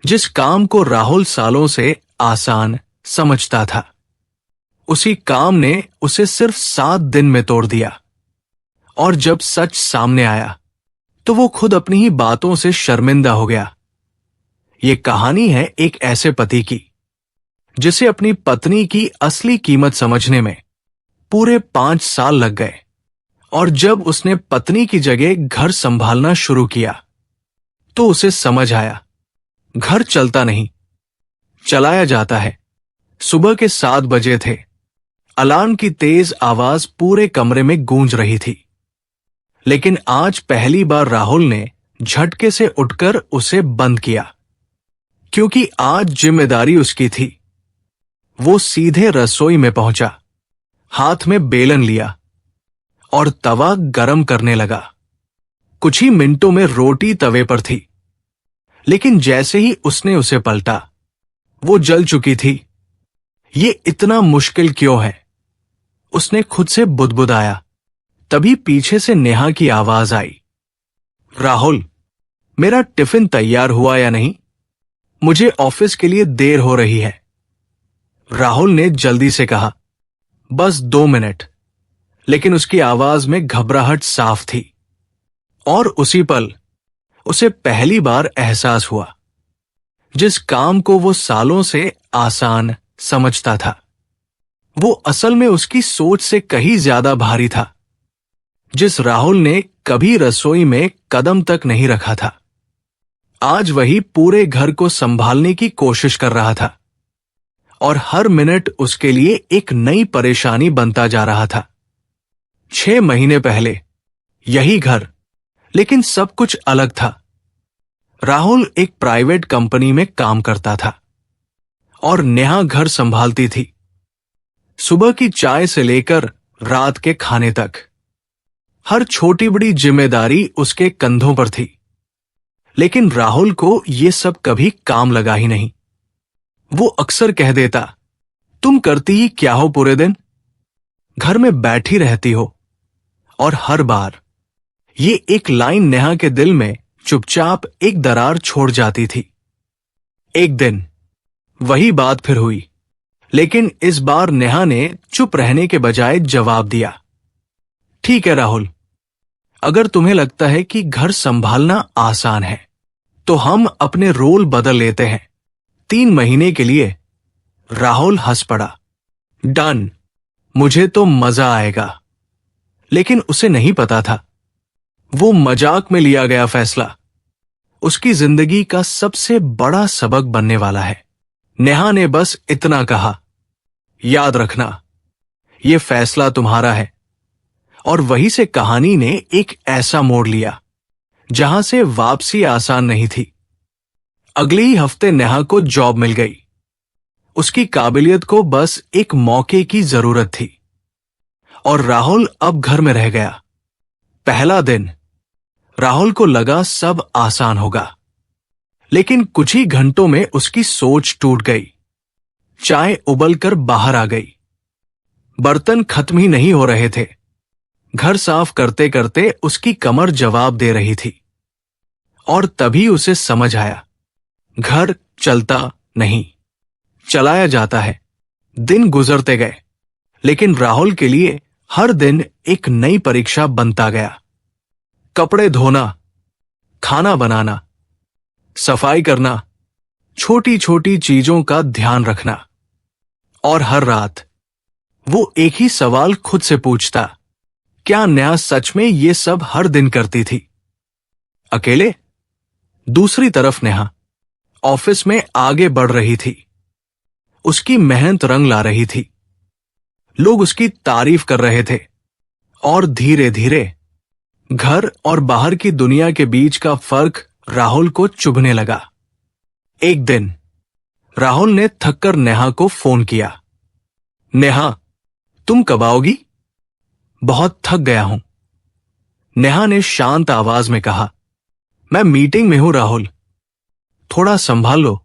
जिस काम को राहुल सालों से आसान समझता था, उसी काम ने उसे सिर्फ 7 दिन में तोड़ दिया। और जब सच सामने आया तो वो खुद अपनी ही बातों से शर्मिंदा हो गया। ये कहानी है एक ऐसे पति की जिसे अपनी पत्नी की असली कीमत समझने में पूरे 5 साल लग गए। और जब उसने पत्नी की जगह घर संभालना शुरू किया तो उसे समझ आया, घर चलता नहीं, चलाया जाता है। सुबह के 7 बजे थे। अलार्म की तेज आवाज पूरे कमरे में गूंज रही थी। लेकिन आज पहली बार राहुल ने झटके से उठकर उसे बंद किया, क्योंकि आज जिम्मेदारी उसकी थी। वो सीधे रसोई में पहुंचा, हाथ में बेलन लिया और तवा गरम करने लगा। कुछ ही मिनटों में रोटी तवे पर थी, लेकिन जैसे ही उसने उसे पलटा, वो जल चुकी थी। ये इतना मुश्किल क्यों है? उसने खुद से बुदबुदाया। तभी पीछे से नेहा की आवाज आई, राहुल, मेरा टिफिन तैयार हुआ या नहीं? मुझे ऑफिस के लिए देर हो रही है। राहुल ने जल्दी से कहा, बस 2 मिनट। लेकिन उसकी आवाज में घबराहट साफ थी। और उसी पल उसे पहली बार एहसास हुआ, जिस काम को वो सालों से आसान समझता था, वो असल में उसकी सोच से कहीं ज्यादा भारी था। जिस राहुल ने कभी रसोई में कदम तक नहीं रखा था, आज वही पूरे घर को संभालने की कोशिश कर रहा था। और हर मिनट उसके लिए एक नई परेशानी बनता जा रहा था। 6 महीने पहले यही घर, लेकिन सब कुछ अलग था। राहुल एक प्राइवेट कंपनी में काम करता था और नेहा घर संभालती थी, सुबह की चाय से लेकर रात के खाने तक। हर छोटी बड़ी जिम्मेदारी उसके कंधों पर थी। लेकिन राहुल को यह सब कभी काम लगा ही नहीं। वो अक्सर कह देता, तुम करती ही क्या हो पूरे दिन? घर में बैठी रहती हो। और हर बार ये एक लाइन नेहा के दिल में चुपचाप एक दरार छोड़ जाती थी। एक दिन वही बात फिर हुई, लेकिन इस बार नेहा ने चुप रहने के बजाय जवाब दिया, ठीक है राहुल, अगर तुम्हें लगता है कि घर संभालना आसान है तो हम अपने रोल बदल लेते हैं 3 महीने के लिए। राहुल हंस पड़ा, डन, मुझे तो मजा आएगा। लेकिन उसे नहीं पता था, वो मजाक में लिया गया फैसला उसकी जिंदगी का सबसे बड़ा सबक बनने वाला है। नेहा ने बस इतना कहा, याद रखना, यह फैसला तुम्हारा है। और वहीं से कहानी ने एक ऐसा मोड़ लिया जहां से वापसी आसान नहीं थी। अगले ही हफ्ते नेहा को जॉब मिल गई। उसकी काबिलियत को बस एक मौके की जरूरत थी। और राहुल अब घर में रह गया। पहला दिन राहुल को लगा सब आसान होगा, लेकिन कुछ ही घंटों में उसकी सोच टूट गई। चाय उबलकर बाहर आ गई, बर्तन खत्म ही नहीं हो रहे थे, घर साफ करते करते उसकी कमर जवाब दे रही थी। और तभी उसे समझ आया, घर चलता नहीं, चलाया जाता है। दिन गुजरते गए, लेकिन राहुल के लिए हर दिन एक नई परीक्षा बनता गया। कपड़े धोना, खाना बनाना, सफाई करना, छोटी छोटी चीजों का ध्यान रखना। और हर रात वो एक ही सवाल खुद से पूछता, क्या नेहा सच में ये सब हर दिन करती थी, अकेले? दूसरी तरफ नेहा ऑफिस में आगे बढ़ रही थी। उसकी मेहनत रंग ला रही थी। लोग उसकी तारीफ कर रहे थे। और धीरे धीरे घर और बाहर की दुनिया के बीच का फर्क राहुल को चुभने लगा। एक दिन राहुल ने थककर नेहा को फोन किया, नेहा, तुम कब आओगी? बहुत थक गया हूं। नेहा ने शांत आवाज में कहा, मैं मीटिंग में हूं राहुल, थोड़ा संभाल लो,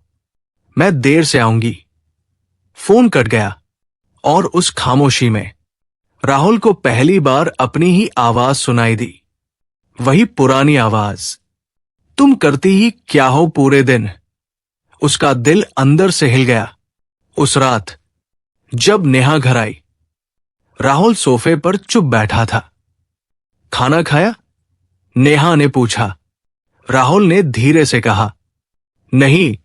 मैं देर से आऊंगी। फोन कट गया और उस खामोशी में राहुल को पहली बार अपनी ही आवाज सुनाई दी। वही पुरानी आवाज, तुम करती ही क्या हो पूरे दिन? उसका दिल अंदर से हिल गया। उस रात जब नेहा घर आई, राहुल सोफे पर चुप बैठा था। खाना खाया? नेहा ने पूछा। राहुल ने धीरे से कहा, नहीं,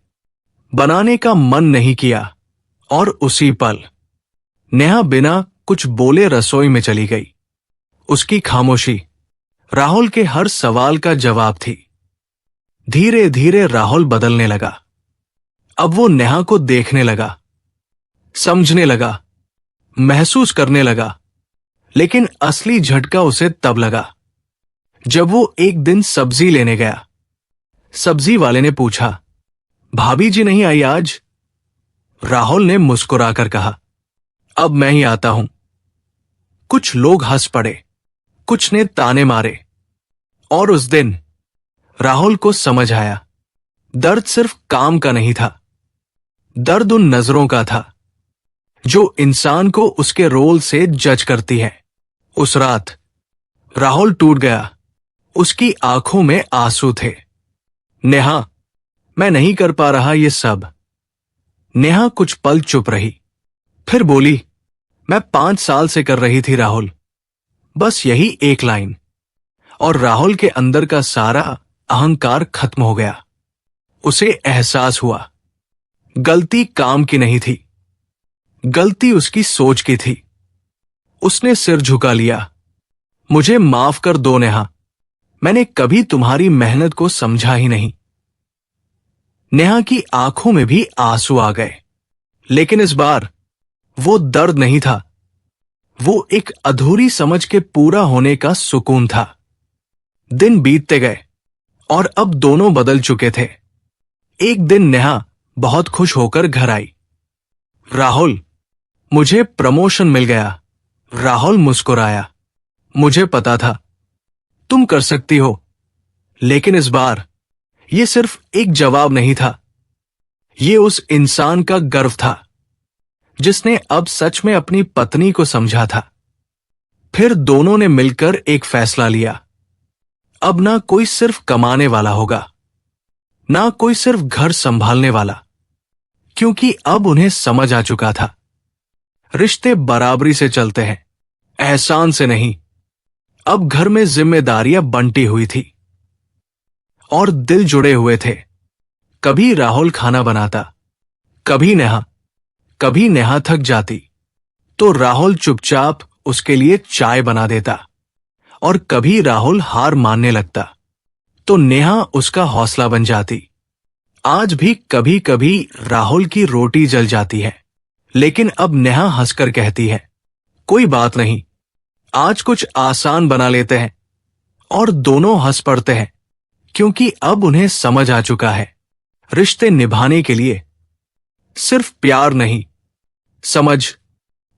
बनाने का मन नहीं किया। और उसी पल नेहा बिना कुछ बोले रसोई में चली गई। उसकी खामोशी राहुल के हर सवाल का जवाब थी। धीरे धीरे राहुल बदलने लगा। अब वो नेहा को देखने लगा, समझने लगा, महसूस करने लगा। लेकिन असली झटका उसे तब लगा जब वो एक दिन सब्जी लेने गया। सब्जी वाले ने पूछा, भाभी जी नहीं आई आज? राहुल ने मुस्कुराकर कहा, अब मैं ही आता हूं। कुछ लोग हंस पड़े, कुछ ने ताने मारे। और उस दिन राहुल को समझ आया, दर्द सिर्फ काम का नहीं था, दर्द उन नजरों का था जो इंसान को उसके रोल से जज करती है। उस रात राहुल टूट गया। उसकी आंखों में आंसू थे। नेहा, मैं नहीं कर पा रहा ये सब। नेहा कुछ पल चुप रही, फिर बोली, मैं 5 साल से कर रही थी राहुल, बस यही एक लाइन। और राहुल के अंदर का सारा अहंकार खत्म हो गया। उसे एहसास हुआ, गलती काम की नहीं थी, गलती उसकी सोच की थी। उसने सिर झुका लिया। मुझे माफ कर दो नेहा, मैंने कभी तुम्हारी मेहनत को समझा ही नहीं। नेहा की आंखों में भी आंसू आ गए, लेकिन इस बार वो दर्द नहीं था, वो एक अधूरी समझ के पूरा होने का सुकून था। दिन बीतते गए और अब दोनों बदल चुके थे। एक दिन नेहा बहुत खुश होकर घर आई। राहुल, मुझे प्रमोशन मिल गया। राहुल मुस्कुराया। मुझे पता था तुम कर सकती हो। लेकिन इस बार यह सिर्फ एक जवाब नहीं था, यह उस इंसान का गर्व था जिसने अब सच में अपनी पत्नी को समझा था। फिर दोनों ने मिलकर एक फैसला लिया, अब ना कोई सिर्फ कमाने वाला होगा, ना कोई सिर्फ घर संभालने वाला, क्योंकि अब उन्हें समझ आ चुका था, रिश्ते बराबरी से चलते हैं, एहसान से नहीं। अब घर में जिम्मेदारियां बंटी हुई थी और दिल जुड़े हुए थे। कभी राहुल खाना बनाता, कभी नेहा थक जाती तो राहुल चुपचाप उसके लिए चाय बना देता। और कभी राहुल हार मानने लगता तो नेहा उसका हौसला बन जाती। आज भी कभी कभी राहुल की रोटी जल जाती है, लेकिन अब नेहा हंसकर कहती है, कोई बात नहीं, आज कुछ आसान बना लेते हैं। और दोनों हंस पड़ते हैं, क्योंकि अब उन्हें समझ आ चुका है, रिश्ते निभाने के लिए सिर्फ प्यार नहीं, समझ,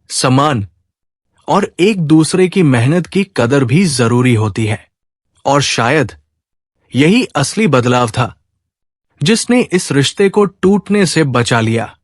सम्मान और एक दूसरे की मेहनत की कदर भी जरूरी होती है। और शायद यही असली बदलाव था जिसने इस रिश्ते को टूटने से बचा लिया।